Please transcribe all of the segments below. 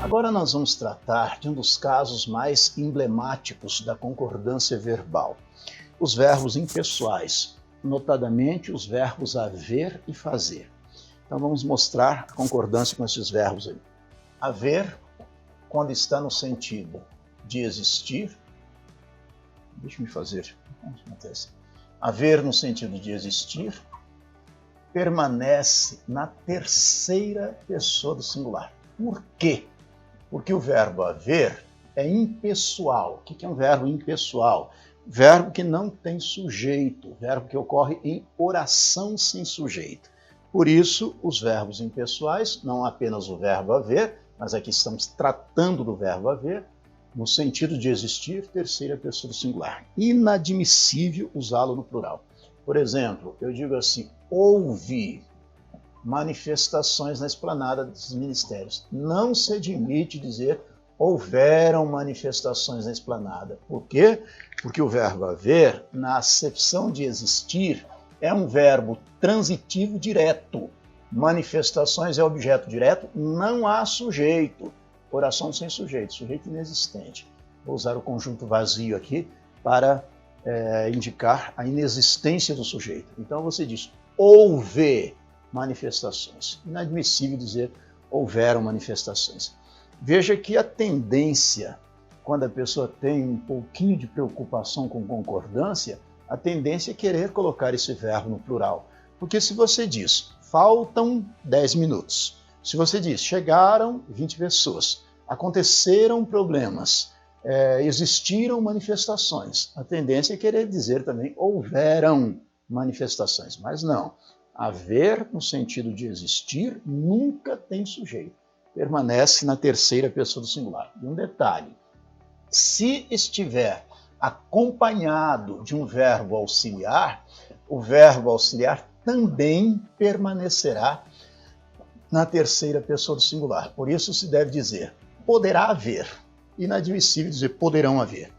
Agora nós vamos tratar de um dos casos mais emblemáticos da concordância verbal, os verbos impessoais, notadamente os verbos haver e fazer. Então vamos mostrar a concordância com esses verbos aí. Haver, quando está no sentido de existir, deixa-me fazer, haver no sentido de existir, permanece na terceira pessoa do singular. Por quê? Porque o verbo haver é impessoal. O que é um verbo impessoal? Verbo que não tem sujeito, verbo que ocorre em oração sem sujeito. Por isso, os verbos impessoais, não apenas o verbo haver, mas aqui estamos tratando do verbo haver, no sentido de existir, terceira pessoa do singular. Inadmissível usá-lo no plural. Por exemplo, eu digo assim, houve manifestações na esplanada dos ministérios. Não se admite dizer houveram manifestações na esplanada. Por quê? Porque o verbo haver, na acepção de existir, é um verbo transitivo direto. Manifestações é objeto direto, não há sujeito. Oração sem sujeito, sujeito inexistente. Vou usar o conjunto vazio aqui para indicar a inexistência do sujeito. Então você diz, houve manifestações. Inadmissível dizer houveram manifestações. Veja que a tendência, quando a pessoa tem um pouquinho de preocupação com concordância, a tendência é querer colocar esse verbo no plural. Porque se você diz, faltam 10 minutos. Se você diz, chegaram 20 pessoas, aconteceram problemas, existiram manifestações, a tendência é querer dizer também, houveram manifestações, mas não. Haver, no sentido de existir, nunca tem sujeito. Permanece na terceira pessoa do singular. E um detalhe, se estiver acompanhado de um verbo auxiliar, o verbo auxiliar também permanecerá na terceira pessoa do singular. Por isso se deve dizer, poderá haver. Inadmissível dizer, poderão haver.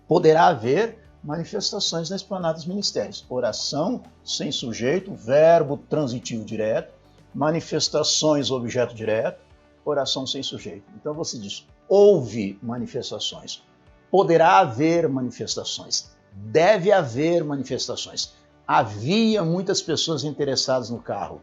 Poderá haver manifestações na esplanada dos ministérios. Oração sem sujeito, verbo transitivo direto, manifestações, objeto direto, oração sem sujeito. Então você diz, houve manifestações, poderá haver manifestações, deve haver manifestações, havia muitas pessoas interessadas no carro,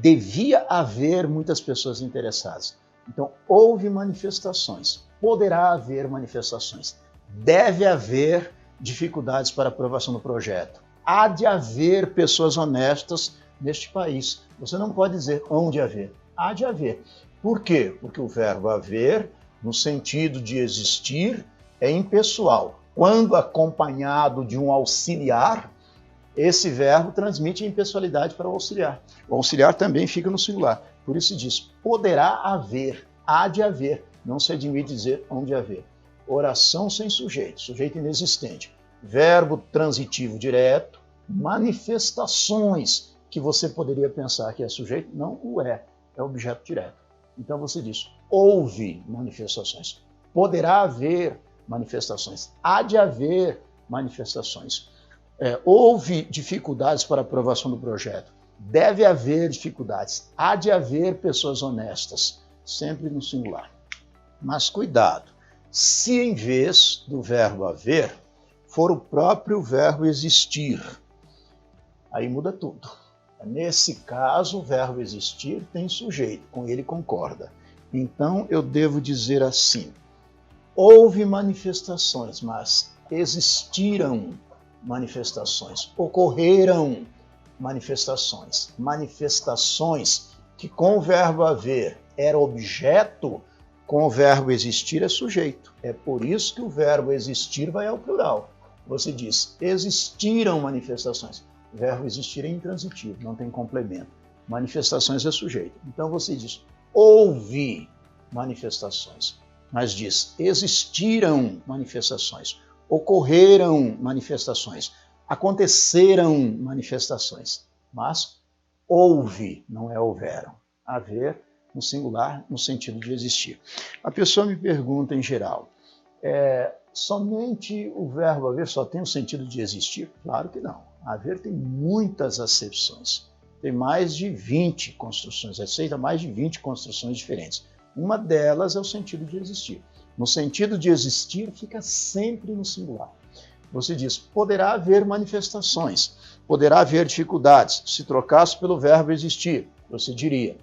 devia haver muitas pessoas interessadas. Então, houve manifestações, poderá haver manifestações, deve haver dificuldades para aprovação do projeto. Há de haver pessoas honestas neste país. Você não pode dizer onde haver. Há de haver. Por quê? Porque o verbo haver, no sentido de existir, é impessoal. Quando acompanhado de um auxiliar, esse verbo transmite impessoalidade para o auxiliar. O auxiliar também fica no singular. Por isso se diz, poderá haver, há de haver. Não se admite dizer onde haver. Oração sem sujeito, sujeito inexistente. Verbo transitivo direto, manifestações que você poderia pensar que é sujeito, não o é objeto direto. Então você diz, houve manifestações, poderá haver manifestações, há de haver manifestações. Houve dificuldades para a aprovação do projeto, deve haver dificuldades, há de haver pessoas honestas, sempre no singular. Mas cuidado, se em vez do verbo haver, for o próprio verbo existir, aí muda tudo. Nesse caso, o verbo existir tem sujeito, com ele concorda. Então, eu devo dizer assim, houve manifestações, mas existiram manifestações, ocorreram manifestações. Manifestações que com o verbo haver era objeto, com o verbo existir é sujeito. É por isso que o verbo existir vai ao plural. Você diz, existiram manifestações. O verbo existir é intransitivo, não tem complemento. Manifestações é sujeito. Então você diz, houve manifestações. Mas diz, existiram manifestações. Ocorreram manifestações. Aconteceram manifestações. Mas houve, não é houveram. Haver no singular, no sentido de existir. A pessoa me pergunta em geral, somente o verbo haver só tem o sentido de existir? Claro que não. Haver tem muitas acepções. Tem mais de 20 construções, aceita mais de 20 construções diferentes. Uma delas é o sentido de existir. No sentido de existir, fica sempre no singular. Você diz, poderá haver manifestações, poderá haver dificuldades. Se trocasse pelo verbo existir, você diria,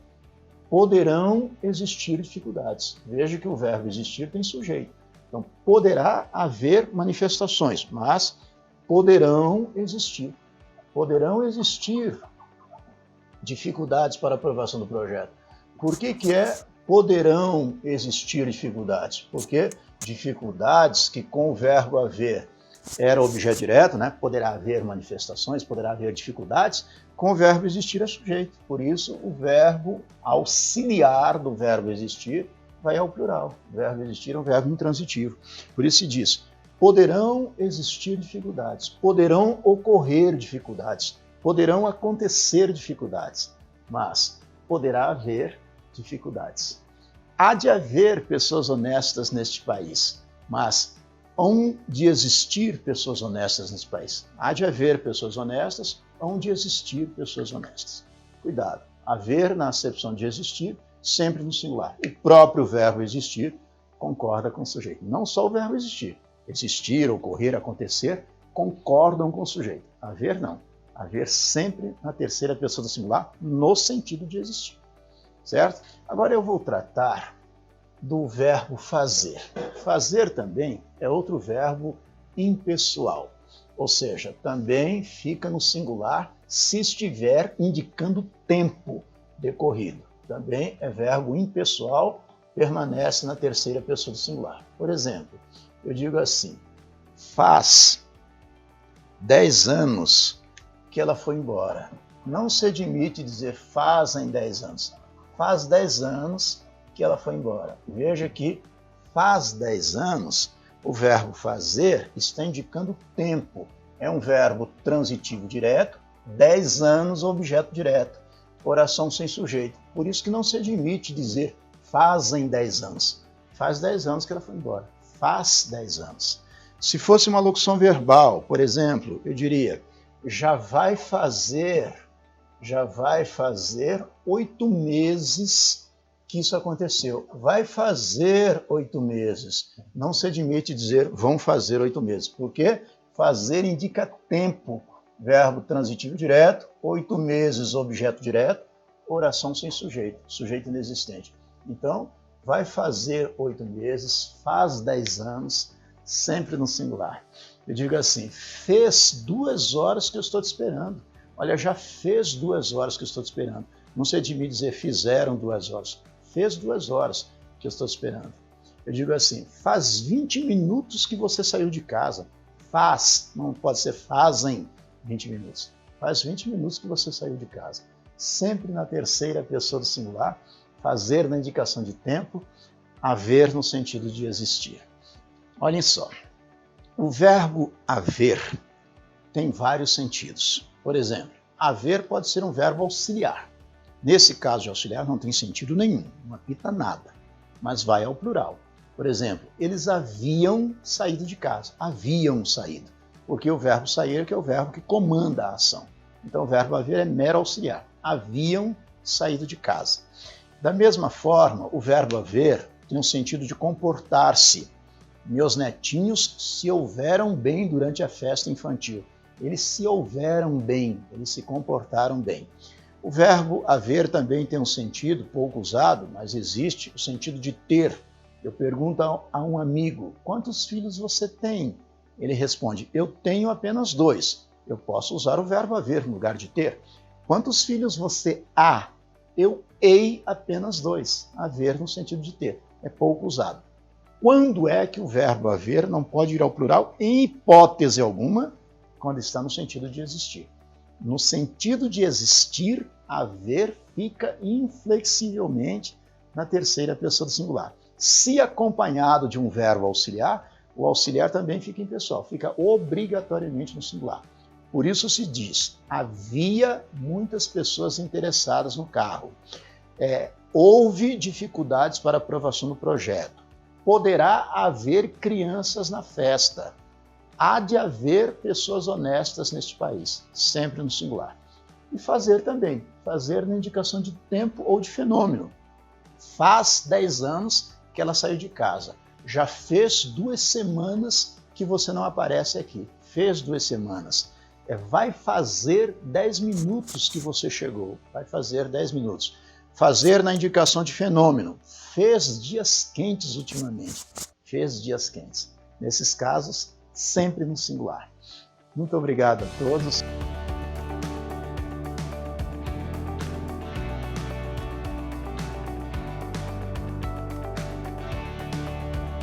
poderão existir dificuldades. Veja que o verbo existir tem sujeito. Então, poderá haver manifestações, mas poderão existir. Poderão existir dificuldades para a aprovação do projeto. Por que poderão existir dificuldades? Porque dificuldades que com o verbo haver era objeto direto, né? Poderá haver manifestações, poderá haver dificuldades, com o verbo existir é sujeito. Por isso, o verbo auxiliar do verbo existir vai ao plural. O verbo existir é um verbo intransitivo. Por isso se diz, poderão existir dificuldades, poderão ocorrer dificuldades, poderão acontecer dificuldades, mas poderá haver dificuldades. Há de haver pessoas honestas neste país, mas hão de existir pessoas honestas nesse país. Há de haver pessoas honestas, hão de existir pessoas honestas. Cuidado, haver na acepção de existir, sempre no singular. O próprio verbo existir concorda com o sujeito. Não só o verbo existir. Existir, ocorrer, acontecer, concordam com o sujeito. Haver não. Haver sempre na terceira pessoa do singular, no sentido de existir. Certo? Agora eu vou tratar do verbo fazer. Fazer também é outro verbo impessoal, ou seja, também fica no singular se estiver indicando tempo decorrido. Também é verbo impessoal, permanece na terceira pessoa do singular. Por exemplo, eu digo assim, faz 10 anos que ela foi embora. Não se admite dizer fazem 10 anos. Faz 10 anos que ela foi embora. Veja que faz 10 anos, o verbo fazer está indicando tempo. É um verbo transitivo direto, 10 anos objeto direto, oração sem sujeito. Por isso que não se admite dizer fazem 10 anos. Faz 10 anos que ela foi embora. Faz 10 anos. Se fosse uma locução verbal, por exemplo, eu diria já vai fazer 8 meses que isso aconteceu. Vai fazer 8 meses. Não se admite dizer vão fazer 8 meses. Por quê? Fazer indica tempo. Verbo transitivo direto, 8 meses objeto direto, oração sem sujeito, sujeito inexistente. Então, vai fazer 8 meses, faz 10 anos, sempre no singular. Eu digo assim, fez 2 horas que eu estou te esperando. Olha, já fez 2 horas que eu estou te esperando. Não se admite dizer fizeram 2 horas. Fez 2 horas que eu estou esperando. Eu digo assim, faz 20 minutos que você saiu de casa. Faz, não pode ser fazem 20 minutos. Faz 20 minutos que você saiu de casa. Sempre na terceira pessoa do singular, fazer na indicação de tempo, haver no sentido de existir. Olhem só, o verbo haver tem vários sentidos. Por exemplo, haver pode ser um verbo auxiliar. Nesse caso de auxiliar não tem sentido nenhum, não apita nada, mas vai ao plural. Por exemplo, eles haviam saído de casa, haviam saído, porque o verbo sair que é o verbo que comanda a ação. Então o verbo haver é mero auxiliar, haviam saído de casa. Da mesma forma, o verbo haver tem um sentido de comportar-se. Meus netinhos se houveram bem durante a festa infantil. Eles se houveram bem, eles se comportaram bem. O verbo haver também tem um sentido pouco usado, mas existe o sentido de ter. Eu pergunto a um amigo, quantos filhos você tem? Ele responde, eu tenho apenas 2. Eu posso usar o verbo haver no lugar de ter. Quantos filhos você há? Eu hei apenas 2. Haver no sentido de ter. É pouco usado. Quando é que o verbo haver não pode ir ao plural? Em hipótese alguma, quando está no sentido de existir. No sentido de existir, haver fica inflexivelmente na terceira pessoa do singular. Se acompanhado de um verbo auxiliar, o auxiliar também fica impessoal, fica obrigatoriamente no singular. Por isso se diz, havia muitas pessoas interessadas no carro. Houve dificuldades para aprovação do projeto. Poderá haver crianças na festa. Há de haver pessoas honestas neste país, sempre no singular. E fazer também, fazer na indicação de tempo ou de fenômeno. Faz 10 anos que ela saiu de casa. Já fez 2 semanas que você não aparece aqui. Fez 2 semanas. Vai fazer 10 minutos que você chegou. Vai fazer 10 minutos. Fazer na indicação de fenômeno. Fez dias quentes ultimamente. Fez dias quentes. Nesses casos, sempre no singular. Muito obrigado a todos.